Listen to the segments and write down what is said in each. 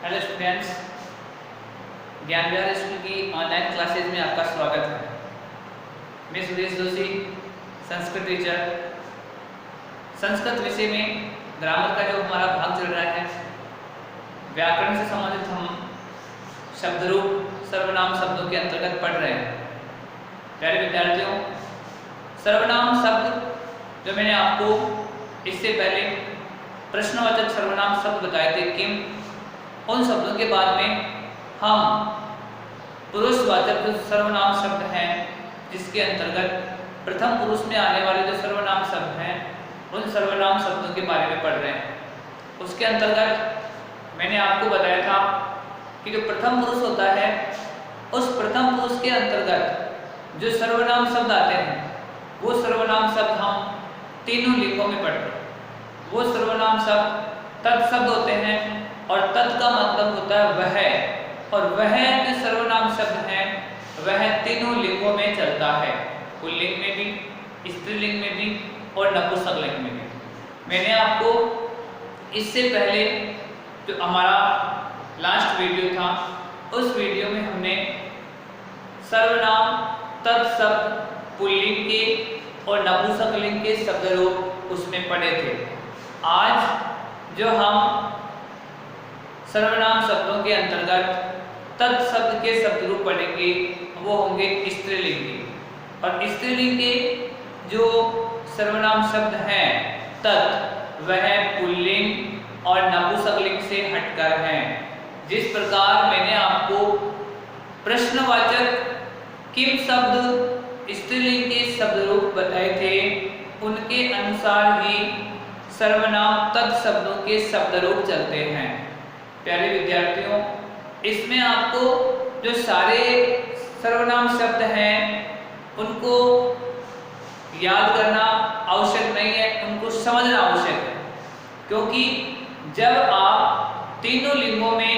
Hello students, ज्ञान विहार school की online classes में आपका स्वागत है। मैं सुरेश जोशी, संस्कृत टीचर। संस्कृत विषय में ग्रामर का जो हमारा भाग चल रहा है, व्याकरण से संबंधित हम शब्द रूप सर्वनाम शब्दों के अंतर्गत पढ़ रहे हैं। प्यारे विद्यार्थियों, सर्वनाम शब्द जो मैंने आपको इससे पहले प्रश्नवाचक सर्वनाम शब्द बताए थे किम, उन शब्दों के बाद में हम पुरुषवाचक जो सर्वनाम शब्द हैं, जिसके अंतर्गत प्रथम पुरुष में आने वाले जो सर्वनाम शब्द हैं, उन सर्वनाम शब्दों के बारे में पढ़ रहे हैं। उसके अंतर्गत मैंने आपको बताया था कि जो प्रथम पुरुष होता है, उस प्रथम पुरुष के अंतर्गत जो सर्वनाम शब्द आते हैं, वो सर्वनाम शब्द हम तीनों लिंगों में पढ़ते हैं। वो सर्वनाम शब्द तत्शब्द होते हैं और तत् का मतलब होता है वह, और वह जो सर्वनाम शब्द हैं वह तीनों लिंगों में चलता है, पुल्लिंग में भी, स्त्रीलिंग में भी और नपुंसकलिंग में भी। मैंने आपको इससे पहले जो हमारा लास्ट वीडियो था, उस वीडियो में हमने सर्वनाम तत्शब्द पुल्लिंग के और नपुंसकलिंग के शब्द रूप उसमें पढ़े थे। आज जो हम सर्वनाम शब्दों के अंतर्गत तत्शब्द के शब्द रूप पढ़ेंगे, वो होंगे स्त्रीलिंग के। और स्त्रीलिंग के जो सर्वनाम शब्द हैं तत्, वह पुल्लिंग और नपुंसकलिंग से हटकर हैं। जिस प्रकार मैंने आपको प्रश्नवाचक किम शब्द स्त्रीलिंग के शब्द रूप बताए थे, उनके अनुसार ही सर्वनाम तत्शब्दों के शब्द रूप चलते हैं। प्यारे विद्यार्थियों, इसमें आपको जो सारे सर्वनाम शब्द हैं उनको याद करना आवश्यक नहीं है, उनको समझना आवश्यक है। क्योंकि जब आप तीनों लिंगों में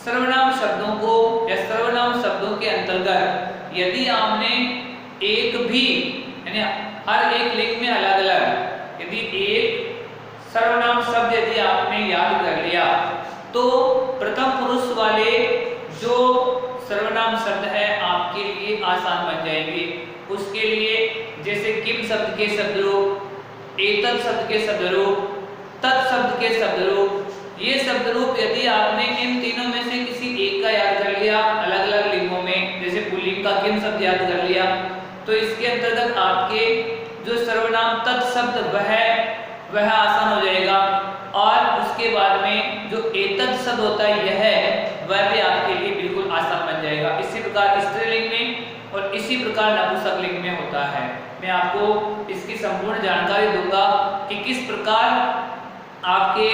सर्वनाम शब्दों को या सर्वनाम शब्दों के अंतर्गत यदि आपने एक भी, यानी हर एक लिंग में अलग अलग यदि एक सर्वनाम शब्द यदि आपने याद कर लिया, तो प्रथम पुरुष वाले जो सर्वनाम शब्द है आपके लिए आसान बन जाएंगे। उसके लिए जैसे किम शब्द के शब्द रूप, एतत् शब्द के शब्द रूप, तत् शब्द के शब्द रूप, ये शब्द रूप यदि आपने इन तीनों में से किसी एक का याद कर लिया अलग अलग लिंगों में, जैसे पुल्लिंग का किम शब्द याद कर लिया, तो इसके अंतर्गत आपके जो सर्वनाम तत् शब्द वह आसान हो जाएगा। और उसके बाद में जो एतत् शब्द होता है यह, वह भी आपके लिए बिल्कुल आसान बन जाएगा। इसी प्रकार स्त्रीलिंग में और इसी प्रकार नपुंसकलिंग में होता है। मैं आपको इसकी संपूर्ण जानकारी दूंगा कि किस प्रकार आपके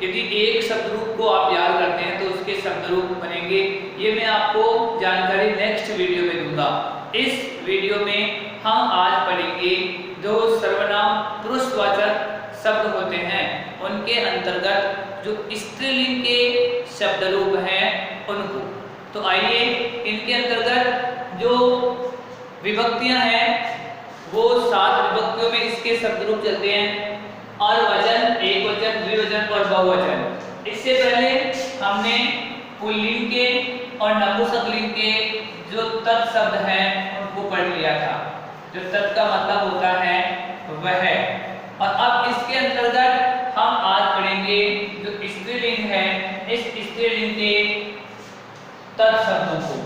यदि एक शब्द रूप को आप याद करते हैं तो उसके शब्द रूप बनेंगे। ये मैं आपको जानकारी नेक्स्ट वीडियो में दूंगा। इस वीडियो में हम आज पढ़ेंगे जो सर्वनाम पुरुषवाचक शब्द होते हैं, उनके अंतर्गत जो स्त्रीलिंग के शब्द रूप हैं उनको। तो आइए इनके अंतर्गत जो विभक्तियां हैं वो 7 विभक्तियों में इसके शब्द रूप चलते हैं, और वचन, एक वचन, द्विवचन और बहुवचन। इससे पहले हमने पुल्लिंग के और नपुंसकलिंग के जो तत् शब्द हैं उनको पढ़ लिया था। जो तत् का मतलब होता है वह। और अब इसके अंतर्गत हम आज पढ़ेंगे जो स्त्रीलिंग है, इस स्त्रीलिंग के तत् शब्दों को।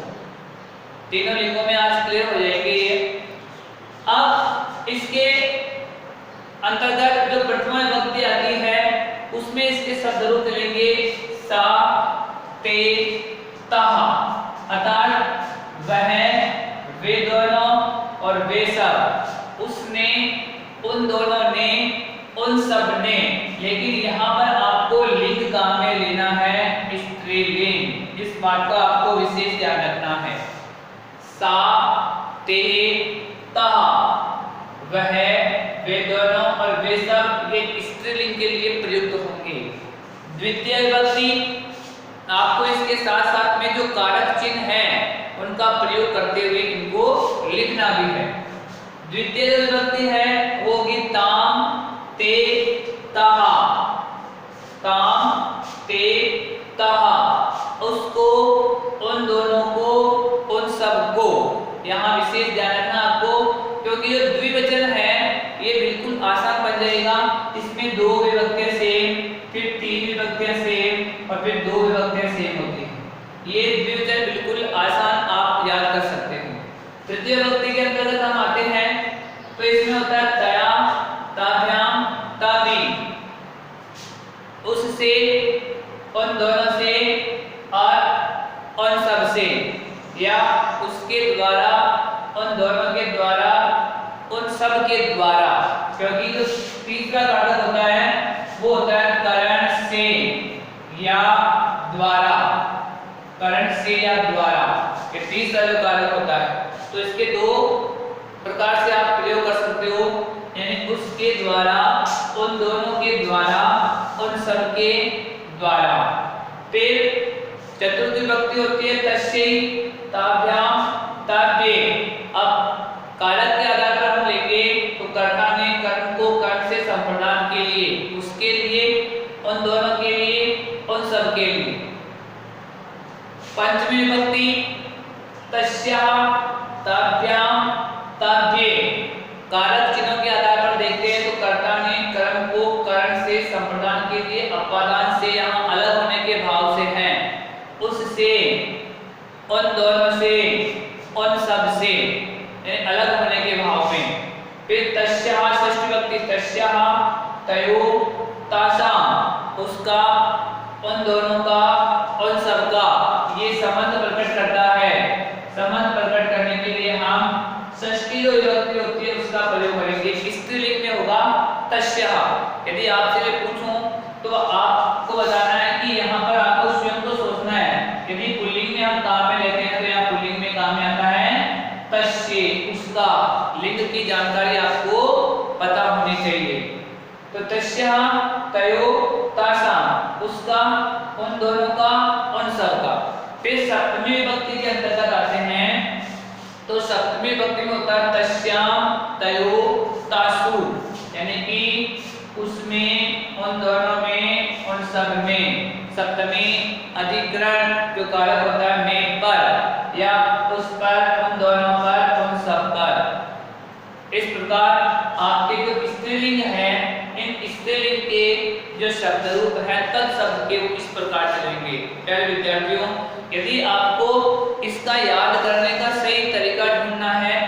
तीनों लिंगों में आज क्लियर हो जाएंगे ये। अब इसके अंतर्गत जो प्रथमा विभक्ति आती है उसमें इसके शब्द रूप चलेंगे सा, ते, तः। अर्थात वह, वे दोनों और वे सब, उसने, उन दोनों ने, उन सब ने। लेकिन यहाँ पर आपको लिंग काम में लेना है स्त्रीलिंग। इस बात का आपको विशेष ध्यान रखना है। सा, ते, तः, वह, वे दोनों और वे सब, ये स्त्रीलिंग के लिए प्रयुक्त होंगे। द्वितीय विभक्ति आपको इसके साथ साथ में जो कारक चिन्ह है उनका प्रयोग करते हुए इनको लिखना भी है। द्वितीय जो विभक्ति है वो होगी ताम, ते, तः। ताम, ते, तः। ये द्विवचन बिल्कुल आसान आप याद कर सकते हो। तृतीय विभक्ति के अंतर्गत हम आते हैं तो इसमें होता है तया, ताभ्याम, ताभि, उससे, उन दोनों से और उन सब से, या उसके द्वारा, उन दोनों के द्वारा, उन सब के द्वारा। क्योंकि जो तीसरा कारक होता है वो होता है करण से या द्वारा, करण से या द्वारा, ये तीसरा जो कारक होता है। तो इसके दो प्रकार से आप प्रयोग कर सकते हो, यानी उसके द्वारा, उन दोनों के द्वारा, उन सब के द्वारा। फिर चतुर्थ विभक्ति होती है तस्यै, ताभ्याम, ताभ्ये। अब कारक के आधार पर हम लेंगे तो कर्ता ने कर्म को कर्म से संप्रदान के लिए, उसके लिए, उन दोनों के लिए, उन सब के लिए। पंचमी विभक्ति तस्याः, ताभ्याम, ताभ्ये। कारक चिन्हों के आधार पर देखते हैं तो कर्ता ने कर्म को कर्ण से संप्रदान के लिए अपादान से यहाँ अलग होने के भाव से है, उससे, उन दोनों से, उन सब से, अलग होने के भाव में। फिर तस्याः षष्ठी विभक्ति तस्याः, तयोः, तासाम्, उसका, उन दोनों का, उन सब का, ये संबंध प्रकट करता है। संबंध प्रकट करने के लिए हम षष्ठी जो विभक्ति होती है उसका प्रयोग करेंगे। स्त्रीलिंग में होगा तस्याः। यदि आपसे मैं पूछूं तो आपको बताना है कि यहाँ पर आपको स्वयं को सोचना है। यदि पुल्लिंग में हम काम में लेते हैं तो यहाँ पुल्लिंग में काम में आता है तस्य, उसका। लिंग की जानकारी आपको पता होनी चाहिए। तो तस्याः, तयोः, तासाम्, उसका, उन दोनों का, उन सब का। फिर सप्तमी विभक्ति के अंतर्गत आते हैं तो सप्तमी विभक्ति में होता है तस्याम्, तयोः, तासु, यानी कि उसमें, उन दोनों में, उन सब में। सप्तमी अधिकरण जो कारक होता है में पर, या उस पर, उन दोनों पर, उन सब पर। इस प्रकार आपके जो स्त्रीलिंग है, इन स्त्रीलिंग के जो शब्द रूप है तत्शब्द के इस प्रकार चलेंगे। प्यारे विद्यार्थियों, यदि आपको इसका याद करने का सही तरीका ढूंढना है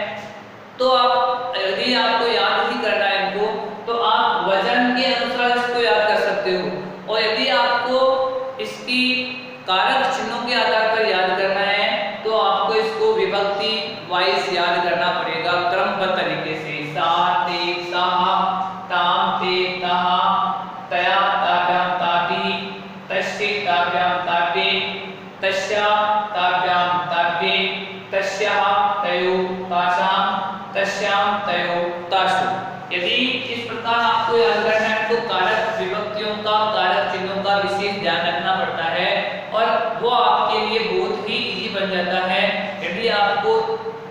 तो आप, यदि आपको याद ही करना है इनको, तो आप वजन के अनुसार इसको याद कर सकते हो। और यदि आपको इसकी कारक चिन्हों के आधार पर याद करना है तो आपको इसको विभक्ति वाइज याद करना पड़ेगा, क्रमबद्ध तरीके से। सा, ते, ताः, ताम, ते, ताः, तया, ताभ्याम, ताभि, तस्यै, ताभ्याम, ताभ्ये, तस्याः, ताभ्याम, ताभ्ये, तस्याः, तयोः, तासाम्, तस्याम्, तयोः, तासु। यदि इस प्रकार आपको याद करना है तो कारक विभक्तियों का, कारक चिन्हों का विशेष ध्यान रखना पड़ता है और वो आपके लिए बहुत ही इजी बन जाता है। यदि आपको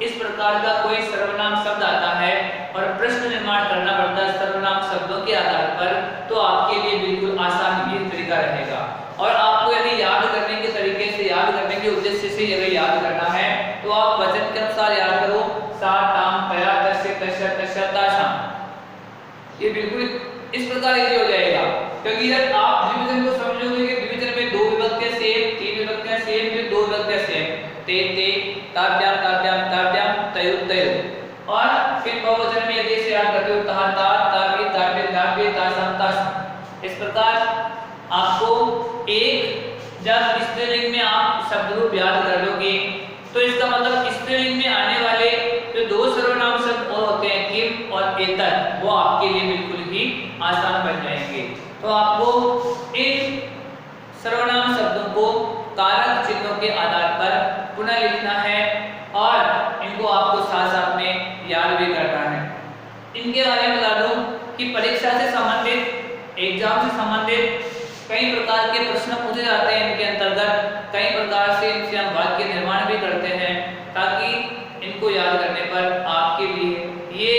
इस प्रकार का कोई सर्वनाम शब्द आता है और प्रश्न निर्माण करना पड़ता है सर्वनाम शब्दों के आधार पर, तो आपके लिए बिल्कुल आसान ये तरीका रहेगा। और आपको यदि याद करने के तरीके से, याद करने के उद्देश्य से यदि याद करना है तो आप वचन के अनुसार याद करो। सा, ताम, तया, तस्य, तस्य, तस्या, तासाम्। ये बिल्कुल इस प्रकार इजी हो जाएगा। क्योंकि जब आप द्विवचन को समझोगे कि द्विवचन में दो विभक्तियां सेम, तीन विभक्तियां सेम, फिर दो विभक्तियां सेम, ते, ते, ताभ्याम, ताभ्याम, ताभ्याम, तयोः, तयोः। और फिर बहुवचन में यदि से याद करते हो ता, ता, ताभि, ताभ्ये, ताभ्ये, तासाम्, तासाम्। इस प्रकार आपको एक, जब स्त्रीलिंग में आप शब्द रूप याद कर लोगे तो इसका मतलब स्त्रीलिंग में आने वाले जो दो सर्वनाम शब्द और होते हैं किम और एतत्, वो आपके लिए बिल्कुल ही आसान बन जाएंगे। तो आपको इन सर्वनाम शब्दों को कारक चिन्हों के आधार पर पुनः लिखना है और इनको आपको साथ साथ में याद भी करना है। इनके बारे में बता दूं कि परीक्षा से संबंधित, एग्जाम से संबंधित कई प्रकार के प्रश्न पूछे जाते हैं इनके अंतर्गत। कई प्रकार से इनसे हम वाक्य निर्माण भी करते हैं ताकि इनको याद करने पर आपके लिए ये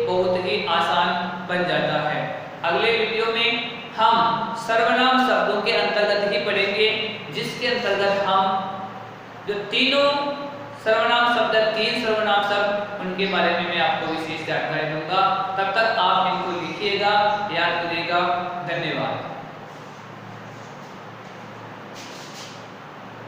बहुत ही आसान बन जाता है। अगले वीडियो में हम सर्वनाम शब्दों के अंतर्गत ही पढ़ेंगे, जिसके अंतर्गत हम जो तीनों सर्वनाम शब्द, तीन सर्वनाम शब्द, उनके बारे में मैं आपको विशेष जानकारी दूंगा। तब तक आप इनको लिखिएगा, याद करिएगा। धन्यवाद।